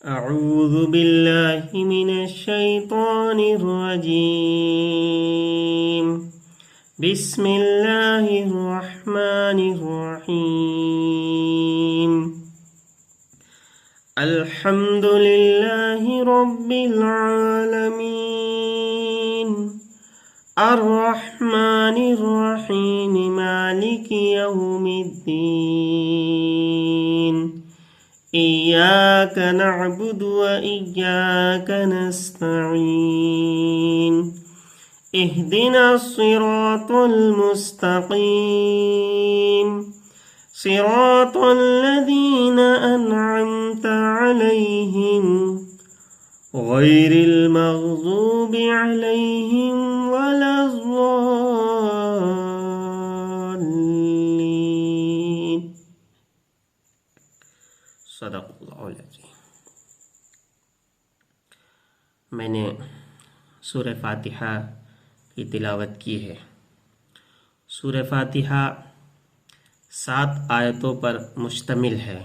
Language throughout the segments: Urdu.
أعوذ بالله من الشيطان الرجيم. بسم الله الرحمن الرحيم. الحمد لله رب العالمين الرحمن الرحيم مالك يوم الدين. إياك نعبد وإياك نستعين. اهدنا الصراط المستقيم صراط الذين أنعمت عليهم غير المغضوب عليهم ولا الضالين. صدق اللہ العظیم. میں نے سورہ فاتحہ کی تلاوت کی ہے. سورہ فاتحہ 7 آیتوں پر مشتمل ہے.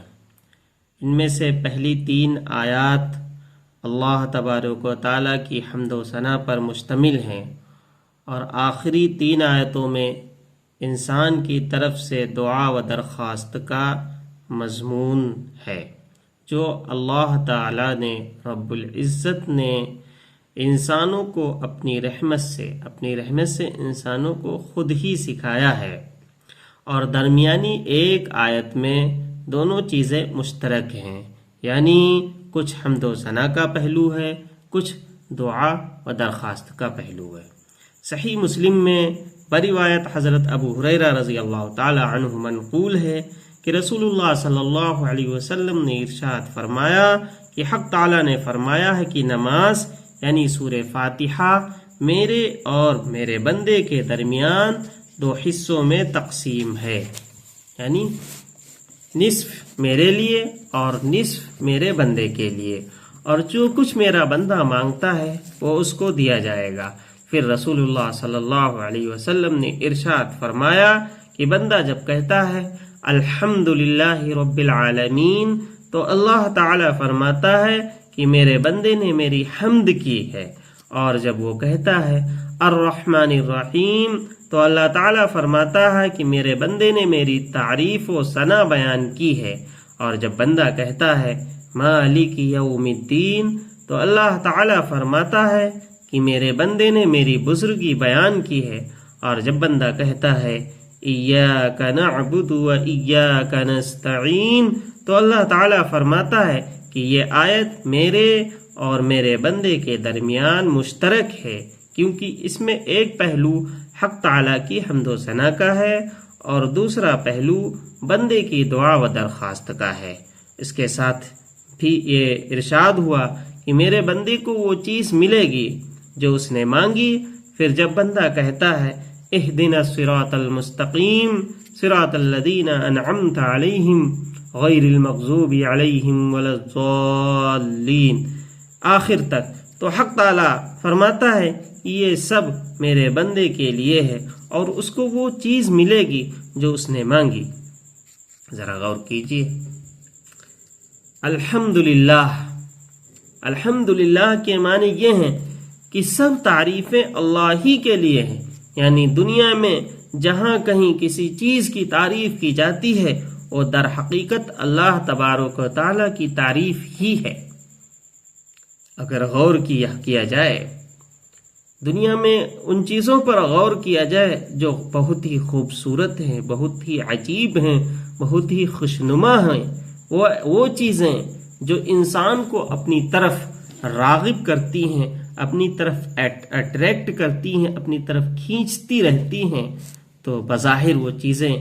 ان میں سے پہلی 3 آیات اللہ تبارک و تعالیٰ کی حمد و ثنا پر مشتمل ہیں، اور آخری 3 آیتوں میں انسان کی طرف سے دعا و درخواست کا مضمون ہے، جو اللہ تعالیٰ نے رب العزت نے انسانوں کو اپنی رحمت سے انسانوں کو خود ہی سکھایا ہے. اور درمیانی ایک آیت میں دونوں چیزیں مشترک ہیں، یعنی کچھ حمد و ثنا کا پہلو ہے، کچھ دعا و درخواست کا پہلو ہے. صحیح مسلم میں بروایت حضرت ابو ہریرہ رضی اللہ تعالی عنہ منقول ہے کہ رسول اللہ صلی اللہ علیہ وسلم نے ارشاد فرمایا کہ حق تعالی نے فرمایا ہے کہ نماز یعنی سورہ فاتحہ میرے اور میرے بندے کے درمیان 2 حصوں میں تقسیم ہے، یعنی نصف میرے لیے اور نصف میرے بندے کے لیے، اور جو کچھ میرا بندہ مانگتا ہے وہ اس کو دیا جائے گا. پھر رسول اللہ صلی اللہ علیہ وسلم نے ارشاد فرمایا کہ بندہ جب کہتا ہے الحمدللہ رب العالمین تو اللہ تعالی فرماتا ہے کہ میرے بندے نے میری حمد کی ہے، اور جب وہ کہتا ہے الرحمن الرحیم تو اللہ تعالیٰ فرماتا ہے کہ میرے بندے نے میری تعریف و ثنا بیان کی ہے. اور جب بندہ کہتا ہے مالک یوم الدین تو اللہ تعالیٰ فرماتا ہے کہ میرے بندے نے میری بزرگی بیان کی ہے. اور جب بندہ کہتا ہے ایاک نعبد و ایاک نستعین تو اللہ تعالیٰ فرماتا ہے کہ یہ آیت میرے اور میرے بندے کے درمیان مشترک ہے، کیونکہ اس میں ایک پہلو حق تعالیٰ کی حمد و ثنا کا ہے اور دوسرا پہلو بندے کی دعا و درخواست کا ہے. اس کے ساتھ بھی یہ ارشاد ہوا کہ میرے بندے کو وہ چیز ملے گی جو اس نے مانگی. پھر جب بندہ کہتا ہے اہدنا الصراط المستقیم صراط الذین انعمت علیہم غیر المغضوب علیہم ولا الضالین آخر تک، تو حق تعالیٰ فرماتا ہے یہ سب میرے بندے کے لیے ہے اور اس کو وہ چیز ملے گی جو اس نے مانگی. ذرا غور کیجیے. الحمدللہ کے معنی یہ ہیں کہ سب تعریفیں اللہ ہی کے لیے ہیں، یعنی دنیا میں جہاں کہیں کسی چیز کی تعریف کی جاتی ہے وہ در حقیقت اللہ تبارک و تعالیٰ کی تعریف ہی ہے. اگر غور کیا جائے دنیا میں ان چیزوں پر غور کیا جائے جو بہت ہی خوبصورت ہیں، بہت ہی عجیب ہیں، بہت ہی خوشنما ہیں، وہ چیزیں جو انسان کو اپنی طرف راغب کرتی ہیں، اپنی طرف اٹریکٹ کرتی ہیں، اپنی طرف کھینچتی رہتی ہیں، تو بظاہر وہ چیزیں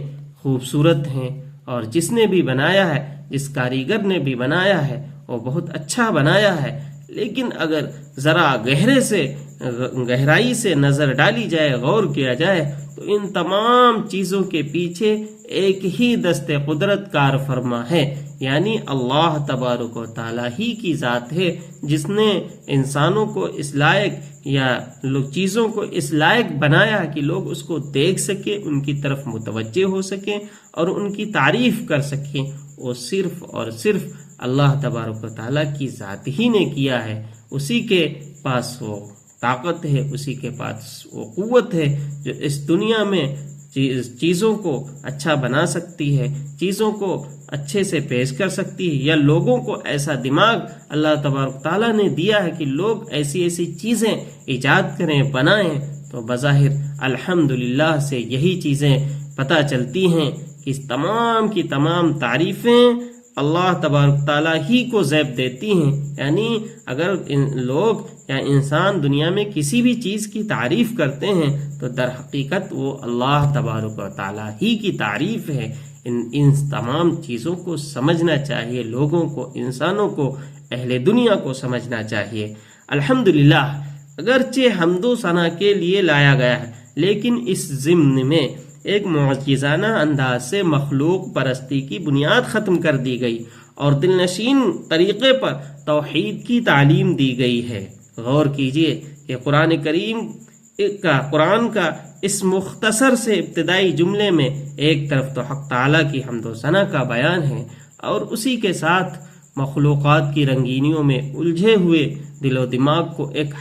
خوبصورت ہیں، اور جس نے بھی بنایا ہے، جس کاریگر نے بھی بنایا ہے وہ بہت اچھا بنایا ہے. لیکن اگر ذرا گہرائی سے نظر ڈالی جائے، غور کیا جائے، تو ان تمام چیزوں کے پیچھے ایک ہی دست قدرت کار فرما ہے، یعنی اللہ تبارک و تعالیٰ ہی کی ذات ہے، جس نے انسانوں کو اس لائق یا چیزوں کو اس لائق بنایا کہ لوگ اس کو دیکھ سکیں، ان کی طرف متوجہ ہو سکیں اور ان کی تعریف کر سکیں. وہ صرف اور صرف اللہ تبارک و تعالیٰ کی ذات ہی نے کیا ہے، اسی کے پاس وہ طاقت ہے، اسی کے پاس وہ قوت ہے جو اس دنیا میں چیزوں کو اچھا بنا سکتی ہے، چیزوں کو اچھے سے پیش کر سکتی ہے، یا لوگوں کو ایسا دماغ اللہ تبارک تعالیٰ نے دیا ہے کہ لوگ ایسی ایسی چیزیں ایجاد کریں، بنائیں۔ تو بظاہر الحمدللہ سے یہی چیزیں پتہ چلتی ہیں کہ تمام کی تمام تعریفیں اللہ تبارک تعالیٰ ہی کو زیب دیتی ہیں۔ یعنی اگر لوگ یا انسان دنیا میں کسی بھی چیز کی تعریف کرتے ہیں تو در حقیقت وہ اللہ تبارک و تعالیٰ ہی کی تعریف ہے۔ ان تمام چیزوں کو سمجھنا چاہیے، لوگوں کو، انسانوں کو، اہل دنیا کو سمجھنا چاہیے۔ الحمدللہ اگرچہ حمد و ثنا کے لیے لایا گیا ہے، لیکن اس ضمن میں ایک معجزانہ انداز سے مخلوق پرستی کی بنیاد ختم کر دی گئی اور دلنشین طریقے پر توحید کی تعلیم دی گئی ہے۔ غور کیجئے کہ قرآن کا اس مختصر سے ابتدائی جملے میں ایک طرف تو حق تعالیٰ کی حمد و ثنا کا بیان ہے اور اسی کے ساتھ مخلوقات کی رنگینیوں میں الجھے ہوئے دل و دماغ کو ایک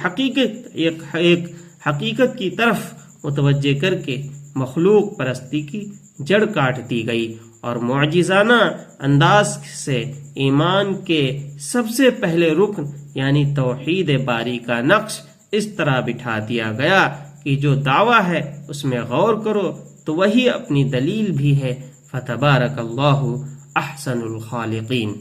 حقیقت کی طرف متوجہ کر کے مخلوق پرستی کی جڑ کاٹ دی گئی اور معجزانہ انداز سے ایمان کے سب سے پہلے رکن یعنی توحید باری کا نقش اس طرح بٹھا دیا گیا کہ جو دعویٰ ہے اس میں غور کرو تو وہی اپنی دلیل بھی ہے۔ فتبارک اللہ احسن الخالقین۔